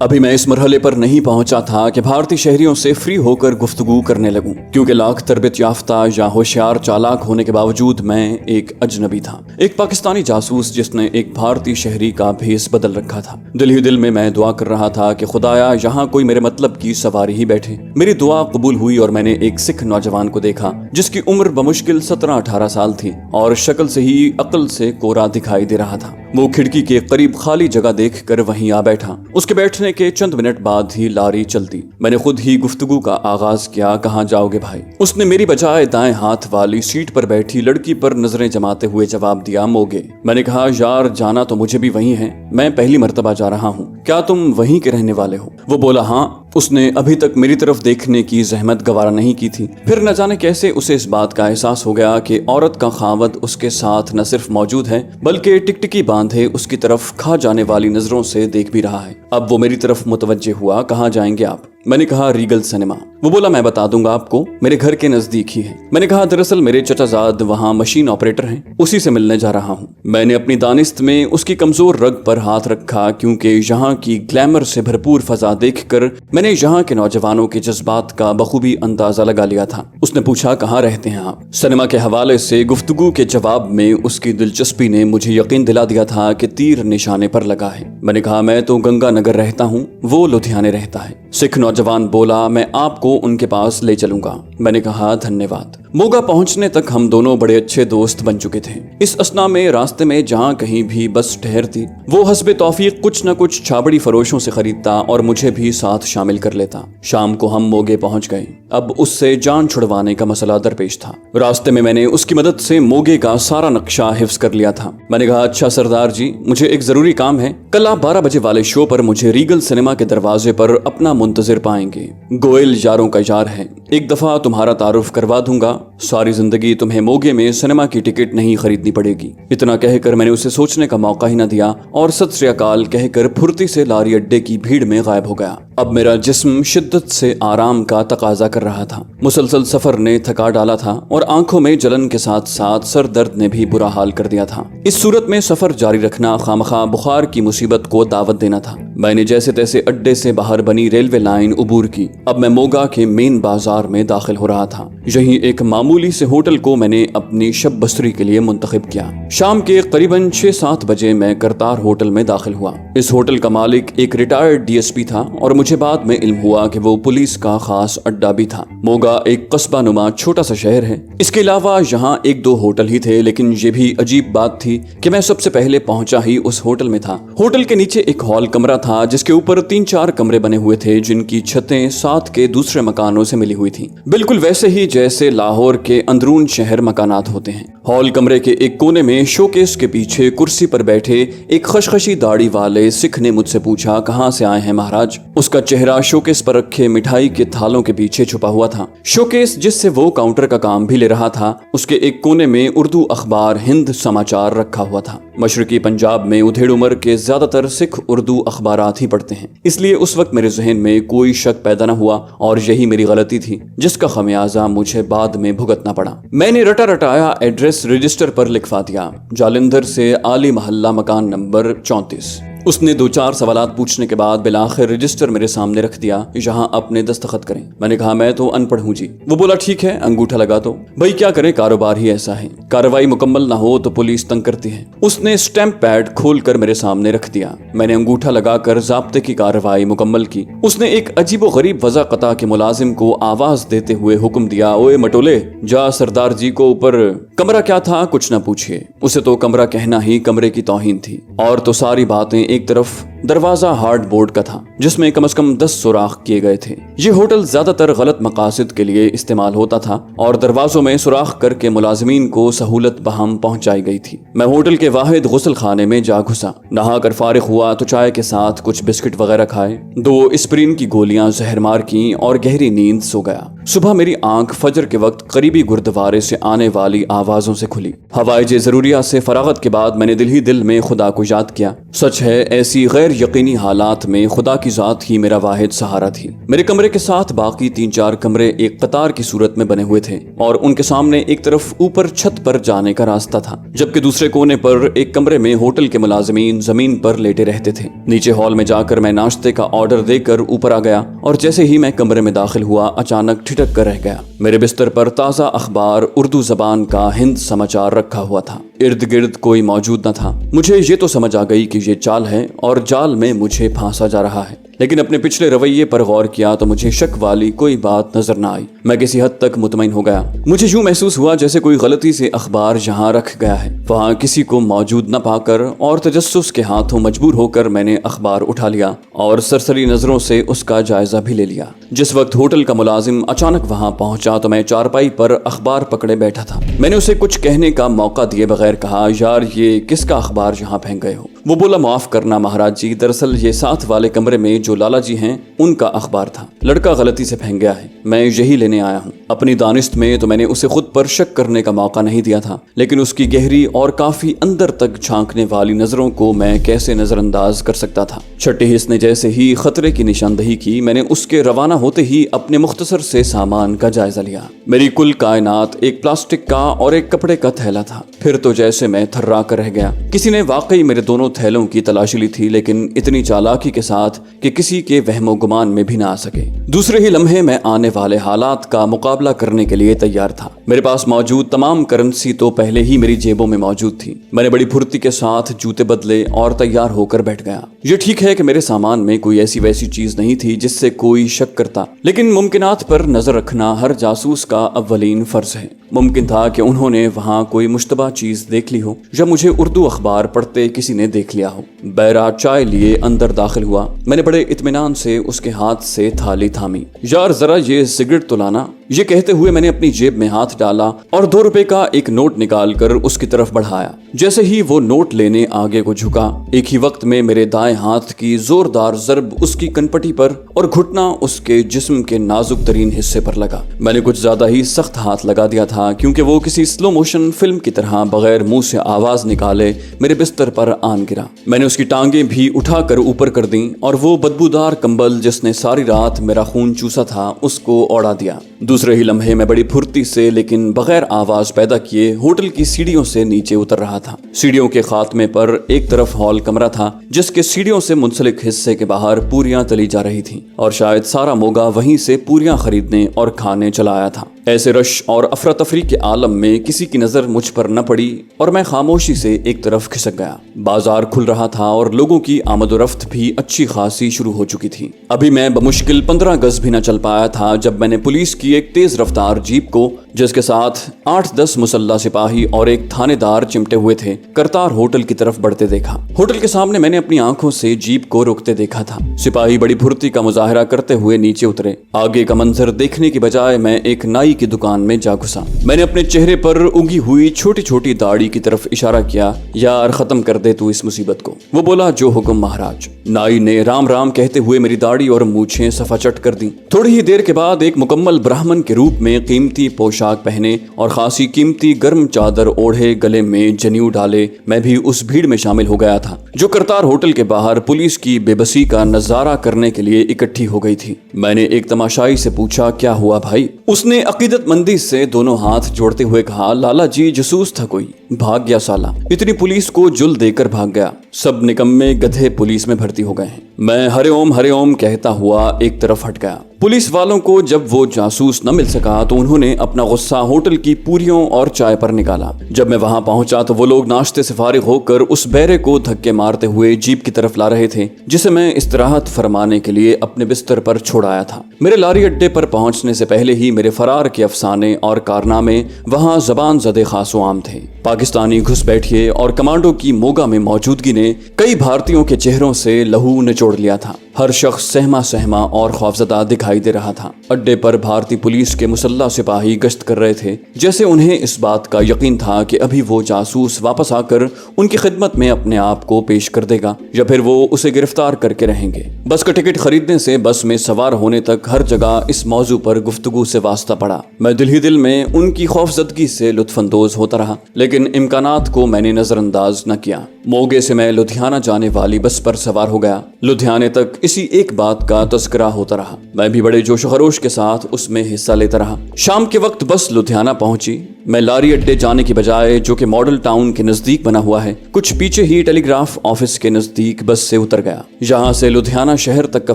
ابھی میں اس مرحلے پر نہیں پہنچا تھا کہ بھارتی شہریوں سے فری ہو کر گفتگو کرنے لگوں، کیونکہ لاکھ تربیت یافتہ یا ہوشیار چالاک ہونے کے باوجود میں ایک اجنبی تھا، ایک پاکستانی جاسوس جس نے ایک بھارتی شہری کا بھیس بدل رکھا تھا۔ دل ہی دل میں دعا کر رہا تھا کہ خدایا یہاں کوئی میرے مطلب کی سواری ہی بیٹھے۔ میری دعا قبول ہوئی اور میں نے ایک سکھ نوجوان کو دیکھا جس کی عمر بمشکل 17-18 سال تھی اور شکل سے ہی عقل سے کورا دکھائی دے رہا تھا۔ وہ کھڑکی کے قریب خالی جگہ دیکھ کر وہیں آ بیٹھا۔ اس کے بیٹھنے کے چند منٹ بعد ہی لاری چلتی۔ میں نے خود ہی گفتگو کا آغاز کیا، کہاں جاؤ گے بھائی؟ اس نے میری بجائے دائیں ہاتھ والی سیٹ پر بیٹھی لڑکی پر نظریں جماتے ہوئے جواب دیا، موگے۔ میں نے کہا یار جانا تو مجھے بھی وہیں ہے، میں پہلی مرتبہ جا رہا ہوں، کیا تم وہیں کے رہنے والے ہو؟ وہ بولا ہاں۔ اس نے ابھی تک میری طرف دیکھنے کی زحمت گوارا نہیں کی تھی، پھر نہ جانے کیسے اسے اس بات کا احساس ہو گیا کہ عورت کا خاوند اس کے ساتھ نہ صرف موجود ہے بلکہ ٹکٹکی باندھے اس کی طرف کھا جانے والی نظروں سے دیکھ بھی رہا ہے۔ اب وہ میری طرف متوجہ ہوا، کہاں جائیں گے آپ؟ میں نے کہا ریگل سنیما۔ وہ بولا میں بتا دوں گا آپ کو، میرے گھر کے نزدیک ہی ہے۔ میں نے کہا دراصل میرے چچا زاد وہاں مشین آپریٹر ہیں، اسی سے ملنے جا رہا ہوں۔ میں نے اپنی دانست میں اس کی کمزور رگ پر ہاتھ رکھا، کیونکہ یہاں کی گلیمر سے بھرپور فضا دیکھ کر میں نے یہاں کے نوجوانوں کے جذبات کا بخوبی اندازہ لگا لیا تھا۔ اس نے پوچھا کہاں رہتے ہیں آپ؟ سنیما کے حوالے سے گفتگو کے جواب میں اس کی دلچسپی نے مجھے یقین دلا دیا تھا کہ تیر نشانے پر لگا ہے۔ میں نے کہا میں تو گنگا نگر رہتا ہوں، وہ لدھیانے رہتا ہے۔ سکھ نوجوان بولا میں آپ کو ان کے پاس لے چلوں گا۔ میں نے کہا دھنیہ واد۔ موگا پہنچنے تک ہم دونوں بڑے اچھے دوست بن چکے تھے۔ اس اثنا میں راستے میں جہاں کہیں بھی بس ٹھہرتی وہ حسب توفیق کچھ نہ کچھ چھابڑی فروشوں سے خریدتا اور مجھے بھی ساتھ شامل کر لیتا۔ شام کو ہم موگے پہنچ گئے۔ اب اس سے جان چھڑوانے کا مسئلہ درپیش تھا۔ راستے میں نے اس کی مدد سے موگے کا سارا نقشہ حفظ کر لیا تھا۔ میں نے کہا اچھا سردار جی، مجھے ایک ضروری کام ہے، کل آپ 12 بجے والے شو پر مجھے ریگل سنیما کے دروازے پر اپنا منتظر پائیں گے۔ گوئل یاروں کا یار ہے، ایک دفعہ تمہارا تعارف کروا دوں گا، ساری زندگی تمہیں موگے میں سنیما کی ٹکٹ نہیں خریدنی پڑے گی۔ اتنا کہہ کر میں نے اسے سوچنے کا موقع ہی نہ دیا اور ست سری اکال کہہ کر پھرتی سے لاری اڈے کی بھیڑ میں غائب ہو گیا۔ اب میرا جسم شدت سے آرام کا تقاضا کر رہا تھا۔ مسلسل سفر نے تھکا ڈالا تھا اور آنکھوں میں جلن کے ساتھ ساتھ سر درد نے بھی برا حال کر دیا تھا۔ اس صورت میں سفر جاری رکھنا خامخواہ بخار کی مصیبت کو دعوت دینا تھا۔ میں نے جیسے تیسے اڈے سے باہر بنی ریلوے لائن عبور کی۔ اب میں موگا کے مین بازار میں داخل ہو رہا تھا۔ یہیں ایک معمولی سے ہوٹل کو میں نے اپنی شب بسری کے لیے منتخب کیا۔ شام کے قریباً 6-7 بجے میں کرتار ہوٹل میں داخل ہوا۔ اس ہوٹل کا مالک ایک ریٹائرڈ ڈی ایس پی تھا اور مجھے بعد میں علم ہوا کہ وہ پولیس کا خاص اڈا بھی تھا۔ موگا ایک قصبہ نما چھوٹا سا شہر ہے۔ اس کے علاوہ یہاں 1-2 ہوٹل ہی تھے، لیکن یہ بھی عجیب بات تھی کہ میں سب سے پہلے پہنچا ہی اس ہوٹل میں تھا۔ ہوٹل کے نیچے ایک ہال کمرہ تھا جس کے اوپر 3-4 کمرے بنے ہوئے تھے جن کی چھتیں ساتھ کے دوسرے مکانوں سے ملی ہوئی تھیں، بالکل ویسے ہی جیسے لاہور کے اندرون شہر مکانات ہوتے ہیں۔ ہال کمرے کے ایک کونے میں شوکیس کے پیچھے کرسی پر بیٹھے ایک خشخشی داڑھی والے سکھ نے مجھ سے پوچھا کہاں سے آئے ہیں مہاراج؟ اس کا چہرہ شوکیس پر رکھے مٹھائی کے تھالوں کے پیچھے چھپا ہوا تھا۔ شوکیس جس سے وہ کاؤنٹر کا کام بھی لے رہا تھا، اس کے ایک کونے میں اردو اخبار ہند سماچار رکھا ہوا تھا۔ مشرقی پنجاب میں ادھیڑ عمر کے زیادہ تر سکھ اردو اخبارات ہی پڑھتے ہیں، اس لیے اس وقت میرے ذہن میں کوئی شک پیدا نہ ہوا اور یہی میری غلطی تھی جس کا خمیازہ مجھے بعد میں بھگتنا پڑا۔ میں نے رٹا رٹایا ایڈریس رجسٹر پر لکھوا دیا، جالندھر سے عالی محلہ مکان نمبر 34۔ اس نے 2-4 سوالات پوچھنے کے بعد بالآخر رجسٹر میرے سامنے رکھ دیا، یہاں اپنے دستخط کریں۔ میں نے کہا میں تو ان پڑھ ہوں جی۔ وہ بولا ٹھیک ہے، انگوٹھا لگا دو۔ بھائی کیا کریں، کاروبار ہی ایسا ہے، کارروائی مکمل نہ ہو تو پولیس تنگ کرتی ہے۔ اس نے اسٹیمپ پیڈ کھول کر میرے سامنے رکھ دیا۔ میں نے انگوٹھا لگا کر ضابطے کی کارروائی مکمل کی۔ اس نے ایک عجیب و غریب وضاقطع کے ملازم کو آواز دیتے ہوئے حکم دیا، اوے مٹولے جا سردار جی کو اوپر۔ کمرہ کیا تھا کچھ نہ پوچھئے، اسے تو کمرہ کہنا ہی کمرے کی توہین تھی، اور تو ساری باتیں ایک طرف دروازہ ہارڈ بورڈ کا تھا جس میں کم از کم 10 سوراخ کیے گئے تھے۔ یہ ہوٹل زیادہ تر غلط مقاصد کے لیے استعمال ہوتا تھا اور دروازوں میں سوراخ کر کے ملازمین کو سہولت بہم پہنچائی گئی تھی۔ میں ہوٹل کے واحد غسل خانے میں جا گھسا، نہا کر فارغ ہوا تو چائے کے ساتھ کچھ بسکٹ وغیرہ کھائے، 2 اسپرین کی گولیاں زہر مار کیں اور گہری نیند سو گیا۔ صبح میری آنکھ فجر کے وقت قریبی گردوارے سے آنے والی آوازوں سے کھلی۔ حوائج ضروریہ سے فراغت کے بعد میں نے دل ہی دل میں خدا کو یاد کیا۔ سچ ہے ایسی غیر غیر یقینی حالات میں خدا کی ذات ہی میرا واحد سہارا تھی۔ میرے کمرے کے ساتھ باقی 3-4 کمرے ایک قطار کی صورت میں بنے ہوئے تھے اور ان کے سامنے ایک طرف اوپر چھت پر جانے کا راستہ تھا، جبکہ دوسرے کونے پر ایک کمرے میں ہوٹل کے ملازمین زمین پر لیٹے رہتے تھے۔ نیچے ہال میں جا کر میں ناشتے کا آرڈر دے کر اوپر آ گیا اور جیسے ہی میں کمرے میں داخل ہوا اچانک ٹھٹک کر رہ گیا۔ میرے بستر پر تازہ اخبار اردو زبان کا ہند سماچار رکھا ہوا تھا، ارد گرد کوئی موجود نہ تھا۔ مجھے یہ تو سمجھ آ گئی کہ یہ چال ہے اور جال میں مجھے پھانسا جا رہا ہے، لیکن اپنے پچھلے رویے پر غور کیا تو مجھے شک والی کوئی بات نظر نہ آئی۔ میں کسی حد تک مطمئن ہو گیا۔ مجھے یوں محسوس ہوا جیسے کوئی غلطی سے اخبار جہاں رکھ گیا ہے وہاں کسی کو موجود نہ پا کر اور تجسس کے ہاتھوں مجبور ہو کر میں نے اخبار اٹھا لیا اور سرسری نظروں سے اس کا جائزہ بھی لے لیا۔ جس وقت ہوٹل کا ملازم اچانک وہاں پہنچا تو میں چارپائی پر اخبار پکڑے بیٹھا تھا۔ میں نے اسے کچھ کہنے کا موقع دیے بغیر کہا، یار یہ کس کا اخبار یہاں پھینک گئے ہو؟ وہ بولا، معاف کرنا مہاراج جی، دراصل یہ ساتھ والے کمرے میں جو لالا جی ہیں ان کا اخبار تھا، لڑکا غلطی سے پھینک گیا ہے، میں یہی لینے آیا ہوں۔ اپنی دانست میں تو میں نے اسے خود پر شک کرنے کا موقع نہیں دیا تھا، لیکن اس کی گہری اور کافی اندر تک جھانکنے والی نظروں کو میں کیسے نظر انداز کر سکتا تھا۔ چھٹے حص نے جیسے ہی خطرے کی نشاندہی کی، میں نے اس کے روانہ ہوتے ہی اپنے مختصر سے سامان کا جائزہ لیا۔ میری کل کائنات ایک پلاسٹک کا اور ایک کپڑے کا تھیلا تھا۔ پھر تو جیسے میں تھرا کر رہ گیا۔ کسی نے واقعی میرے دونوں تھیلوں کی تلاشی لی تھی، لیکن اتنی چالاکی کے ساتھ کہ کسی کے وہم و گمان میں بھی نہ آ سکے۔ دوسرے ہی لمحے میں آنے والے حالات کا مقابلہ کرنے کے لیے تیار تھا۔ میرے پاس موجود تمام کرنسی تو پہلے ہی میری جیبوں میں موجود تھی۔ میں نے بڑی پھرتی کے ساتھ جوتے بدلے اور تیار ہو کر بیٹھ گیا۔ یہ ٹھیک ہے کہ میرے سامان میں کوئی ایسی ویسی چیز نہیں تھی جس سے کوئی شک کرتا، لیکن ممکنات پر نظر رکھنا ہر جاسوس کا اولین فرض ہے۔ ممکن تھا کہ انہوں نے وہاں کوئی مشتبہ چیز دیکھ لی ہو یا مجھے اردو اخبار پڑھتے کسی نے دیکھ لیا ہو۔ بہرحال چائے لیے اندر داخل ہوا۔ میں نے بڑے اطمینان سے اس کے ہاتھ سے تھالی تھامی۔ یار ذرا یہ سگریٹ تو لانا، یہ کہتے ہوئے میں نے اپنی جیب میں ہاتھ ڈالا اور 2 روپے کا ایک نوٹ نکال کر اس کی طرف بڑھایا۔ جیسے ہی وہ نوٹ لینے آگے کو جھکا، ایک ہی وقت میں میرے دائیں ہاتھ کی زوردار ضرب اس کی کنپٹی پر اور گھٹنا اس کے جسم کے نازک ترین حصے پر لگا۔ میں نے کچھ زیادہ ہی سخت ہاتھ لگا دیا تھا، کیونکہ وہ کسی سلو موشن فلم کی طرح بغیر منہ سے آواز نکالے میرے بستر پر آن گرا۔ میں نے اس کی ٹانگیں بھی اٹھا کر اوپر کر دیں اور وہ بدبودار کمبل جس نے ساری رات میرا خون چوسا تھا اس کو اوڑا دیا۔ دوسرے ہی لمحے میں بڑی پھرتی سے لیکن بغیر آواز پیدا کیے ہوٹل کی سیڑھیوں سے نیچے اتر رہا تھا۔ سیڑھیوں کے خاتمے پر ایک طرف ہال کمرہ تھا جس کے سیڑھیوں سے منسلک حصے کے باہر پوریاں تلی جا رہی تھیں اور شاید سارا موگا وہیں سے پوریاں خریدنے اور کھانے چلا آیا تھا۔ ایسے رش اور افراتفری کے عالم میں کسی کی نظر مجھ پر نہ پڑی اور میں خاموشی سے ایک طرف کھسک گیا۔ بازار کھل رہا تھا اور لوگوں کی آمد و رفت بھی اچھی خاصی شروع ہو چکی تھی۔ ابھی میں بمشکل 15 گز بھی نہ چل پایا تھا جب میں نے پولیس کی ایک تیز رفتار جیپ کو، جس کے ساتھ 8-10 مسلح سپاہی اور ایک تھانے دار چمٹے ہوئے تھے، کرتار ہوٹل کی طرف بڑھتے دیکھا۔ ہوٹل کے سامنے میں نے اپنی آنکھوں سے جیپ کو روکتے دیکھا تھا۔ سپاہی بڑی پھرتی کا مظاہرہ کرتے ہوئے نیچے اترے۔ آگے کا منظر دیکھنے کی بجائے میں ایک نائی کی دکان میں جا گھسا۔ میں نے اپنے چہرے پر اگی ہوئی چھوٹی چھوٹی داڑھی کی طرف اشارہ کیا، یار ختم کر دے تو اس مصیبت کو۔ وہ بولا، جو حکم مہاراج۔ نائی نے رام رام کہتے ہوئے میری داڑھی اور مونچھیں صفا چٹ کر دی۔ تھوڑی ہی دیر کے بعد ایک مکمل برہمن کے روپ میں قیمتی پوشاک پہنے اور خاصی قیمتی گرم چادر اوڑھے، گلے میں جنیو ڈالے، میں بھی اس بھیڑ میں شامل ہو گیا تھا جو کرتار ہوٹل کے باہر پولیس کی بے بسی کا نظارہ کرنے کے لیے اکٹھی ہو گئی تھی۔ میں نے ایک تماشائی سے پوچھا، کیا ہوا بھائی؟ اس نے عقیدت مندی سے دونوں ہاتھ جوڑتے ہوئے کہا، لالا جی جاسوس تھا کوئی، بھاگ گیا سالا، اتنی پولیس کو جل دے کر بھاگ گیا، سب نکمے گدھے پولیس میں بھرتی ہو گئے ہیں۔ میں ہرے اوم کہتا ہوا ایک طرف ہٹ گیا۔ پولیس والوں کو جب وہ جاسوس نہ مل سکا تو انہوں نے اپنا غصہ ہوٹل کی پوریوں اور چائے پر نکالا۔ جب میں وہاں پہنچا تو وہ لوگ ناشتے سے فارغ ہو کر اس بیرے کو دھکے مارتے ہوئے جیپ کی طرف لا رہے تھے جسے میں استراحت فرمانے کے لیے اپنے بستر پر چھوڑ آیا تھا۔ میرے لاری اڈے پر پہنچنے سے پہلے ہی میرے فرار کے افسانے اور کارنامے وہاں زبان زدے خاص و عام تھے۔ پاکستانی گھس بیٹھیے اور کمانڈو کی موگا میں موجودگی نے کئی بھارتیوں کے چہروں سے لہو نچوڑ لیا تھا۔ ہر شخص سہما اور خوفزدہ دکھائی دے رہا تھا۔ اڈے پر بھارتی پولیس کے مسلح سپاہی گشت کر رہے تھے، جیسے انہیں اس بات کا یقین تھا کہ ابھی وہ جاسوس واپس آ کر ان کی خدمت میں اپنے آپ کو پیش کر دے گا یا پھر وہ اسے گرفتار کر کے رہیں گے۔ بس کا ٹکٹ خریدنے سے بس میں سوار ہونے تک ہر جگہ اس موضوع پر گفتگو سے واسطہ پڑا۔ میں دل ہی دل میں ان کی خوفزدگی سے لطف اندوز ہوتا رہا، لیکن امکانات کو میں نے نظر انداز نہ کیا۔ موگے سے میں لدھیانہ جانے والی بس پر سوار ہو گیا۔ لدھیانے تک اسی ایک بات کا تذکرہ ہوتا رہا۔ میں بھی بڑے جوش و خروش کے ساتھ اس میں حصہ لیتا رہا۔ شام کے وقت بس لدھیانہ پہنچی۔ میں لاری اڈے جانے کی بجائے، جو کہ ماڈل ٹاؤن کے نزدیک بنا ہوا ہے، کچھ پیچھے ہی ٹیلی گراف آفس کے نزدیک بس سے اتر گیا۔ یہاں سے لدھیانہ شہر تک کا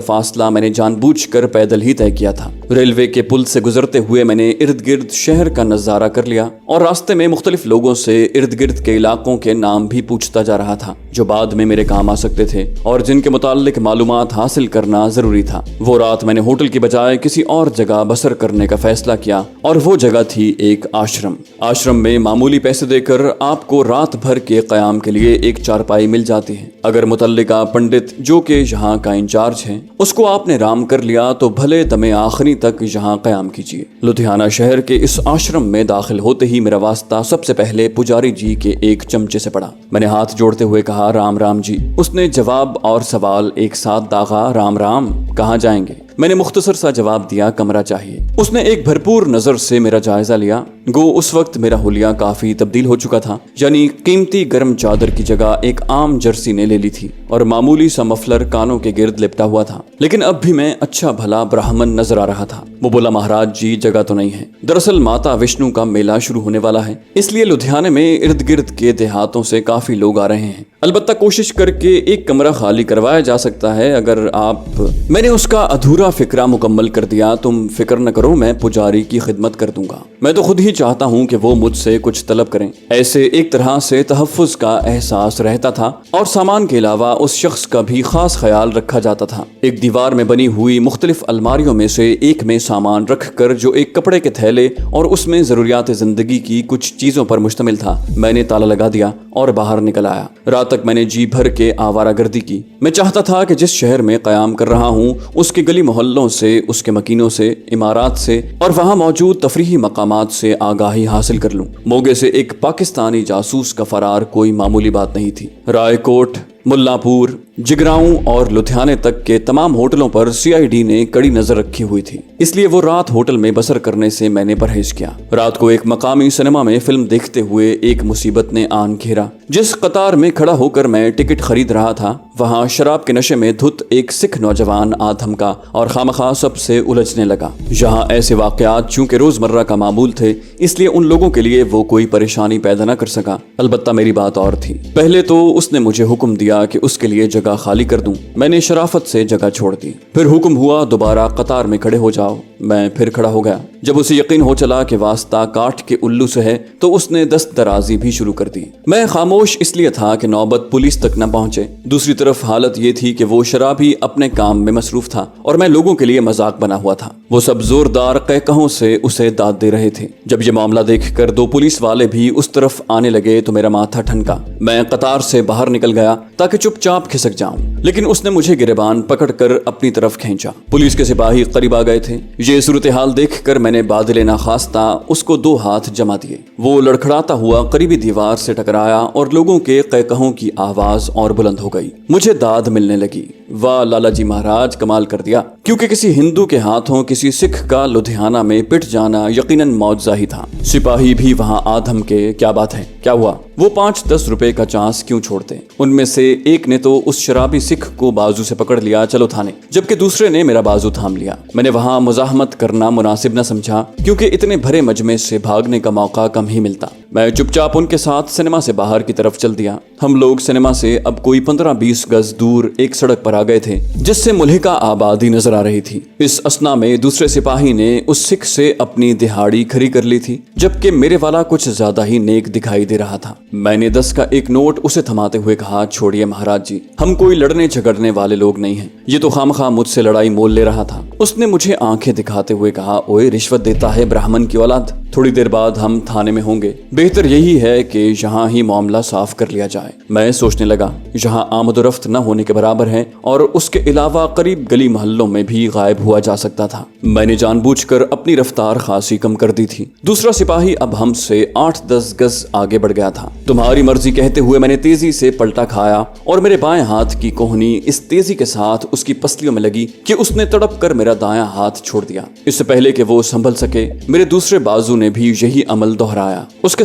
فاصلہ میں نے جان بوجھ کر پیدل ہی طے کیا تھا۔ ریلوے کے پل سے گزرتے ہوئے میں نے ارد گرد شہر کا نظارہ کر لیا اور راستے میں مختلف لوگوں سے ارد گرد کے علاقوں کے نام بھی پوچھتا جا رہا تھا جو بعد میں میرے کام آ سکتے تھے اور جن کے متعلق معلومات حاصل کرنا ضروری تھا۔ وہ رات میں نے ہوٹل کی بجائے کسی اور جگہ بسر کرنے کا فیصلہ کیا اور وہ جگہ تھی ایک آشرم۔ آشرم میں معمولی پیسے دے کر آپ کو رات بھر کے قیام کے لیے ایک چارپائی مل جاتی ہے۔ اگر متعلقہ پنڈت جو کہ یہاں کا انچارج ہے اس کو آپ نے رام کر لیا تو بھلے دم آخری تک یہاں قیام کیجیے۔ لدھیانہ شہر کے اس آشرم میں داخل ہوتے ہی میرا واسطہ سب سے پہلے پجاری جی کے ایک چمچے سے پڑا۔ میں نے ہاتھ جوڑتے ہوئے کہا، رام رام جی۔ اس نے جواب اور سوال ایک ساتھ داغا، رام رام، کہاں جائیں گے؟ میں نے مختصر سا جواب دیا، کمرہ چاہیے۔ اس نے ایک بھرپور نظر سے میرا جائزہ لیا۔ گو اس وقت میرا حلیہ کافی تبدیل ہو چکا تھا، یعنی قیمتی گرم چادر کی جگہ ایک عام جرسی نے لے لی تھی اور معمولی سا مفلر کانوں کے گرد لپٹا ہوا تھا، لیکن اب بھی میں اچھا بھلا برہمن نظر آ رہا تھا۔ وہ بولا، مہاراج جی جگہ تو نہیں ہے، دراصل ماتا وشنو کا میلہ شروع ہونے والا ہے، اس لیے لدھیانے میں ارد گرد کے دیہاتوں سے کافی لوگ آ رہے ہیں، البتہ کوشش کر کے ایک کمرہ خالی کروایا جا سکتا ہے اگر آپ۔ میں نے اس کا ادھورا فکرہ مکمل کر دیا، تم فکر نہ کرو، میں پجاری کی خدمت کر دوں گا، میں تو خود ہی چاہتا ہوں کہ وہ مجھ سے کچھ طلب کریں۔ ایسے ایک طرح سے تحفظ کا احساس رہتا تھا اور سامان کے علاوہ اس شخص کا بھی خاص خیال رکھا جاتا تھا۔ ایک دیوار میں بنی ہوئی مختلف الماریوں میں سے ایک میں سامان رکھ کر، جو ایک کپڑے کے تھیلے اور اس میں ضروریات زندگی کی کچھ چیزوں پر مشتمل تھا، میں نے تالا لگا دیا اور باہر نکل آیا۔ رات تک میں نے جی بھر کے آوارہ گردی کی۔ میں چاہتا تھا کہ جس شہر میں قیام کر رہا ہوں اس کے گلی محلوں سے، اس کے مکینوں سے، عمارات سے اور وہاں موجود تفریحی مقامات سے آگاہی حاصل کر لوں۔ موگے سے ایک پاکستانی جاسوس کا فرار کوئی معمولی بات نہیں تھی۔ رائے کوٹ، ملا پور، جگراؤں اور لدھیانے تک کے تمام ہوٹلوں پر CID نے کڑی نظر رکھی ہوئی تھی، اس لیے وہ رات ہوٹل میں بسر کرنے سے میں نے پرہیز کیا۔ رات کو ایک مقامی سنیما میں فلم دیکھتے ہوئے ایک مصیبت نے آن گھیرا۔ جس قطار میں کھڑا ہو کر میں ٹکٹ خرید رہا تھا، وہاں شراب کے نشے میں دھت ایک سکھ نوجوان آدھم کا اور خامخواہ سب سے الجھنے لگا۔ یہاں ایسے واقعات چونکہ روزمرہ کا معمول تھے، اس لیے ان لوگوں کے لیے وہ کوئی پریشانی پیدا نہ کر سکا۔ البتہ میری بات اور تھی۔ پہلے تو اس نے مجھے حکم دیا کہ اس کے لیے جگہ خالی کر دوں۔ میں نے شرافت سے جگہ چھوڑ دی۔ پھر حکم ہوا، دوبارہ قطار میں کھڑے ہو جاؤ۔ میں پھر کھڑا ہو گیا۔ جب اسے یقین ہو چلا کہ واسطہ کاٹ کے الو سے ہے تو اس نے دست درازی بھی شروع کر دی۔ میں خاموش اس لیے تھا کہ نوبت پولیس تک نہ پہنچے۔ دوسری طرف حالت یہ تھی کہ وہ شرابی اپنے کام میں مصروف تھا اور میں لوگوں کے لیے مذاق بنا ہوا تھا۔ وہ سب زوردار قہقہوں سے اسے داد دے رہے تھے۔ جب یہ معاملہ دیکھ کر دو پولیس والے بھی اس طرف آنے لگے تو میرا ماتھا ٹھنکا۔ میں قطار سے باہر نکل گیا تاکہ چپ چاپ کھسک جاؤں، لیکن اس نے مجھے گریبان پکڑ کر اپنی طرف کھینچا۔ پولیس کے سپاہی قریب آ گئے تھے۔ یہ صورتحال دیکھ کر میں نے بادل ناخواستہ اس کو دو ہاتھ جما دیے۔ وہ لڑکھڑاتا ہوا قریبی دیوار سے ٹکرایا اور لوگوں کے قہقہوں کی آواز اور بلند ہو گئی۔ مجھے داد ملنے لگی۔ واہ لالا جی مہاراج، کمال کر دیا! کیونکہ کسی ہندو کے ہاتھوں کسی سکھ کا لدھیانہ میں پٹ جانا یقیناً معجزہ ہی تھا۔ سپاہی بھی وہاں آدھم کے، کیا بات ہے، کیا ہوا؟ وہ 5-10 روپے کا چانس کیوں چھوڑتے؟ ان میں سے ایک نے تو اس شرابی سکھ کو بازو سے پکڑ لیا، چلو تھانے، جبکہ دوسرے نے میرا بازو تھام لیا۔ میں نے وہاں مزاحمت کرنا مناسب نہ سمجھا کیونکہ اتنے بھرے مجمع سے بھاگنے کا موقع کم ہی ملتا۔ میں چپ چاپ ان کے ساتھ سنیما سے باہر کی طرف چل دیا۔ ہم لوگ سنیما سے اب کوئی 15-20 گز دور ایک سڑک پر آ گئے تھے جس سے ملحقہ آبادی نظر آ رہی تھی۔ اس اسنا میں دوسرے سپاہی نے اس سکھ سے اپنی دہاڑی کھری کر لی تھی، جبکہ میرے والا کچھ زیادہ ہی نیک دکھائی دے رہا تھا۔ میں نے 10 کا ایک نوٹ اسے تھماتے ہوئے کہا، چھوڑیے مہاراج جی، ہم کوئی لڑنے جھگڑنے والے لوگ نہیں ہیں، یہ تو خامخواہ مجھ سے لڑائی مول لے رہا تھا۔ اس نے مجھے آنکھیں دکھاتے ہوئے کہا، اوئے رشوت دیتا ہے برہمن کی اولاد، تھوڑی دیر بعد ہم تھانے میں ہوں گے، بہتر یہی ہے کہ یہاں ہی معاملہ صاف کر لیا جائے۔ میں سوچنے لگا، یہاں آمد و رفت نہ ہونے کے برابر ہے اور اس کے علاوہ قریب گلی محلوں میں بھی غائب ہوا جا سکتا تھا۔ میں نے جان بوجھ کر اپنی رفتار خاصی کم کر دی تھی۔ دوسرا سپاہی اب ہم سے 8-10 گز آگے بڑھ گیا تھا۔ تمہاری مرضی کہتے ہوئے میں نے تیزی سے پلٹا کھایا اور میرے بائیں ہاتھ کی کوہنی اس تیزی کے ساتھ اس کی پسلیوں میں لگی کہ اس نے تڑپ کر میرا دایاں ہاتھ چھوڑ دیا۔ اس سے پہلے کہ وہ سنبھل سکے، میرے دوسرے بازو نے بھی یہی عمل دہرایا۔ اس کے